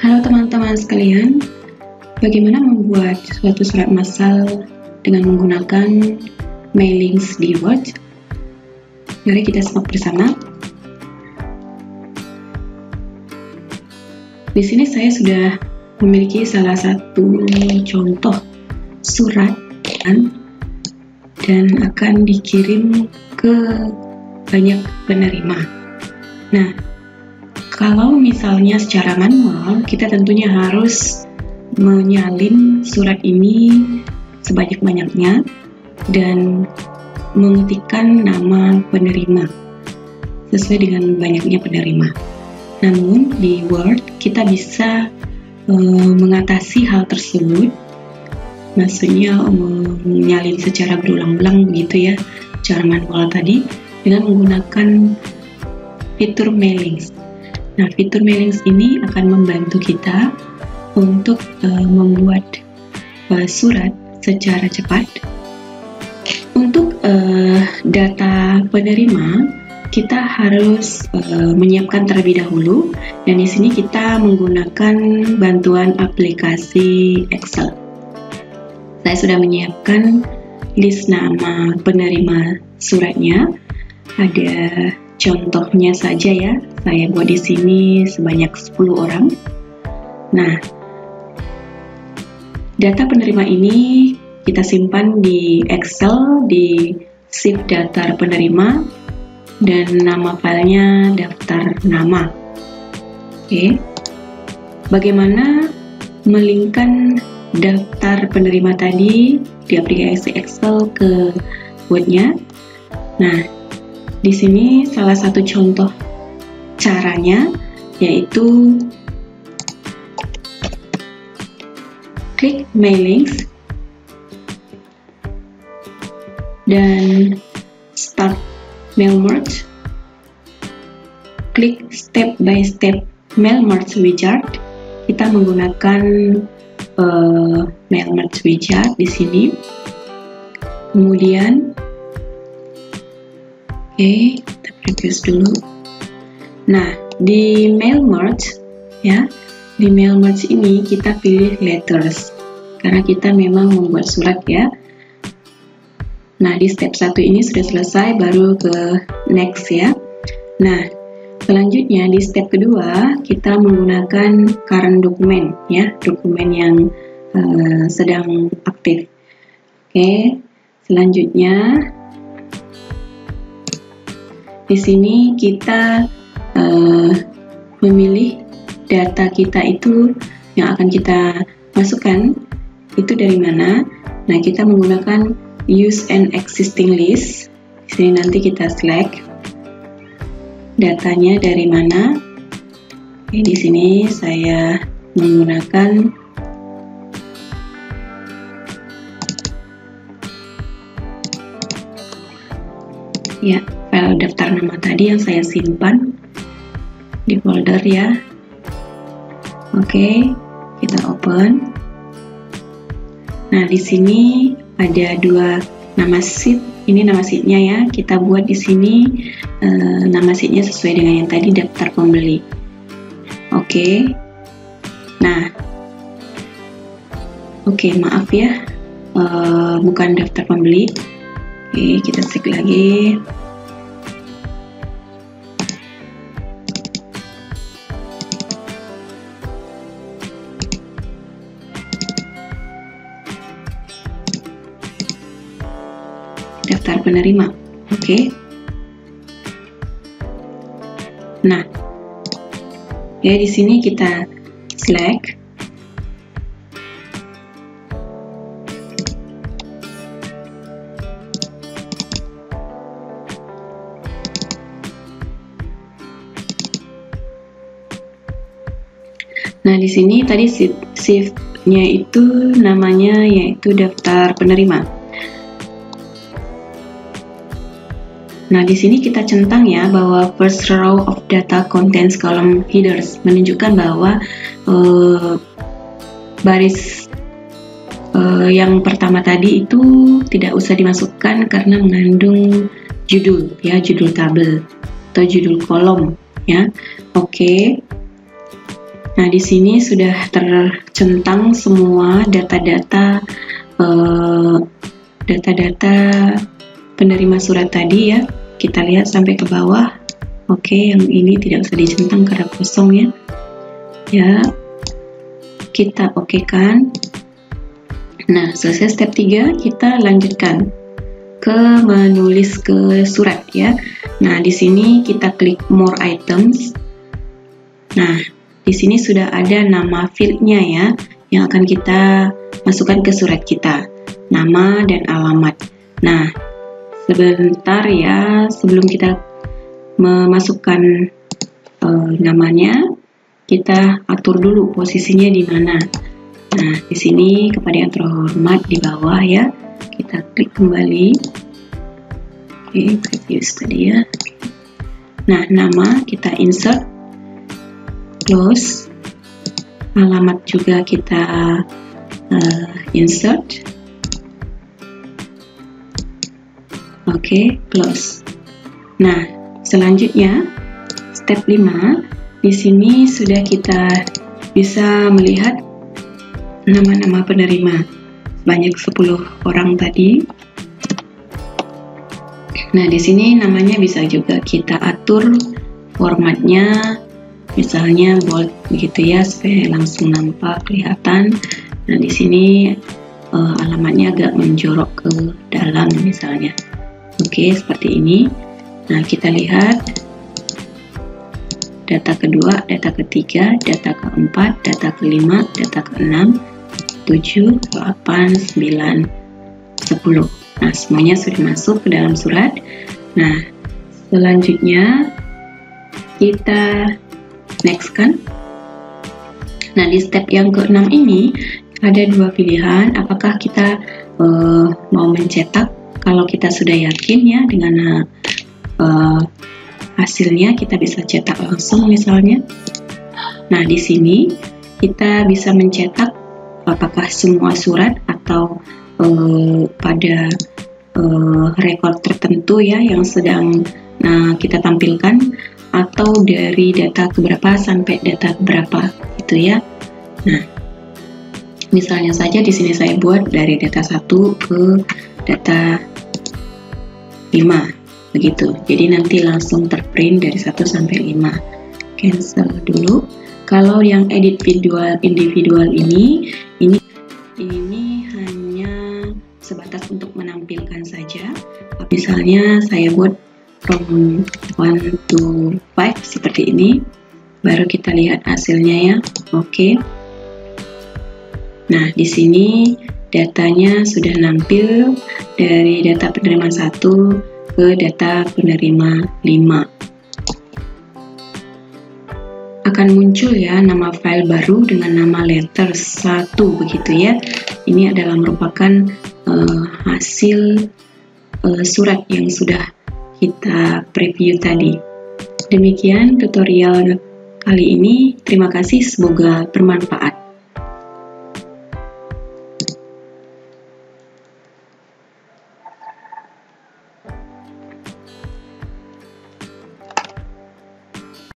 Halo teman-teman sekalian, bagaimana membuat suatu surat massal dengan menggunakan mailings di Word? Mari kita simak bersama. Di sini saya sudah memiliki salah satu contoh surat dan akan dikirim ke banyak penerima. Nah, kalau misalnya secara manual, kita tentunya harus menyalin surat ini sebanyak-banyaknya dan mengetikkan nama penerima sesuai dengan banyaknya penerima. Namun di Word kita bisa mengatasi hal tersebut, maksudnya menyalin secara berulang-ulang begitu ya, cara manual tadi, dengan menggunakan fitur mailings. Nah, fitur mailings ini akan membantu kita untuk membuat surat secara cepat. Untuk data penerima, kita harus menyiapkan terlebih dahulu, dan di sini kita menggunakan bantuan aplikasi Excel. Saya sudah menyiapkan list nama penerima suratnya. Ada contohnya saja ya, saya buat di sini sebanyak 10 orang. Nah, data penerima ini kita simpan di Excel, di sheet daftar penerima, dan nama filenya daftar nama. Oke, bagaimana melingkan daftar penerima tadi di aplikasi Excel ke Word-nya? Nah, di sini salah satu contoh caranya yaitu klik mailings dan start mail merge. Klik step by step mail merge wizard. Kita menggunakan mail merge wizard di sini. Kemudian kita previous dulu. Nah, di mail merge ya, di mail merge ini kita pilih letters karena kita memang membuat surat ya. Nah, di step 1 ini sudah selesai, baru ke next ya. Nah, selanjutnya di step kedua kita menggunakan current dokumen ya, dokumen yang sedang aktif. Oke, selanjutnya di sini kita memilih data kita itu yang akan kita masukkan itu dari mana. Nah, kita menggunakan use an existing list. Di sini nanti kita select datanya dari mana. Oke, di sini saya menggunakan ya, file daftar nama tadi yang saya simpan di folder ya. Oke, kita open. Nah, di sini ada dua nama sheet. Ini nama sheetnya ya. Kita buat di sini nama sheetnya sesuai dengan yang tadi, daftar pembeli. Oke. Nah, maaf ya, bukan daftar pembeli. Oke, kita cek lagi. Daftar penerima. Oke. Nah, ya di sini kita select. Nah, di sini tadi shift-nya itu namanya yaitu daftar penerima. Nah, di sini kita centang ya bahwa first row of data contains column headers, menunjukkan bahwa baris yang pertama tadi itu tidak usah dimasukkan karena mengandung judul ya, judul tabel atau judul kolom ya. Oke. Nah, di sini sudah tercentang semua data-data penerima surat tadi ya. Kita lihat sampai ke bawah. Oke, yang ini tidak usah dicentang karena kosong ya. Ya, kita okekan. Nah, selesai step 3, kita lanjutkan ke menulis ke surat ya. Nah, di sini kita klik more items. Nah, di sini sudah ada nama fieldnya ya, yang akan kita masukkan ke surat kita, nama dan alamat. Nah, sebentar ya, sebelum kita memasukkan namanya, kita atur dulu posisinya di mana. Nah, di sini kepada yang terhormat di bawah ya, kita klik kembali. Oke, previous tadi ya. Nah, nama kita insert, close, alamat juga kita insert. Oke, close. Nah, selanjutnya step 5. Di sini sudah kita bisa melihat nama-nama penerima banyak 10 orang tadi. Nah, di sini namanya bisa juga kita atur formatnya, misalnya bold begitu ya, supaya langsung nampak kelihatan. Nah, di sini alamatnya agak menjorok ke dalam misalnya. Oke, seperti ini. Nah, kita lihat data kedua, data ketiga, data keempat, data kelima, data keenam, 7, 8, 9, 10. Nah, semuanya sudah masuk ke dalam surat. Nah, selanjutnya kita next kan. Nah, di step yang ke-6 ini ada dua pilihan, apakah kita mau mencetak. Kalau kita sudah yakin ya dengan hasilnya, kita bisa cetak langsung misalnya. Nah, di sini kita bisa mencetak apakah semua surat atau pada rekor tertentu ya yang sedang kita tampilkan, atau dari data keberapa sampai data keberapa gitu ya. Nah, misalnya saja di sini saya buat dari data 1 ke data 5 begitu. Jadi nanti langsung terprint dari 1 sampai 5. Cancel dulu. Kalau yang edit individual ini hanya sebatas untuk menampilkan saja. Misalnya saya buat from 1 to 5 seperti ini. Baru kita lihat hasilnya ya. Oke. Nah, di sini datanya sudah nampil dari data penerima 1 ke data penerima 5. Akan muncul ya nama file baru dengan nama letters 1 begitu ya. Ini adalah merupakan hasil surat yang sudah kita preview tadi. Demikian tutorial kali ini. Terima kasih, semoga bermanfaat.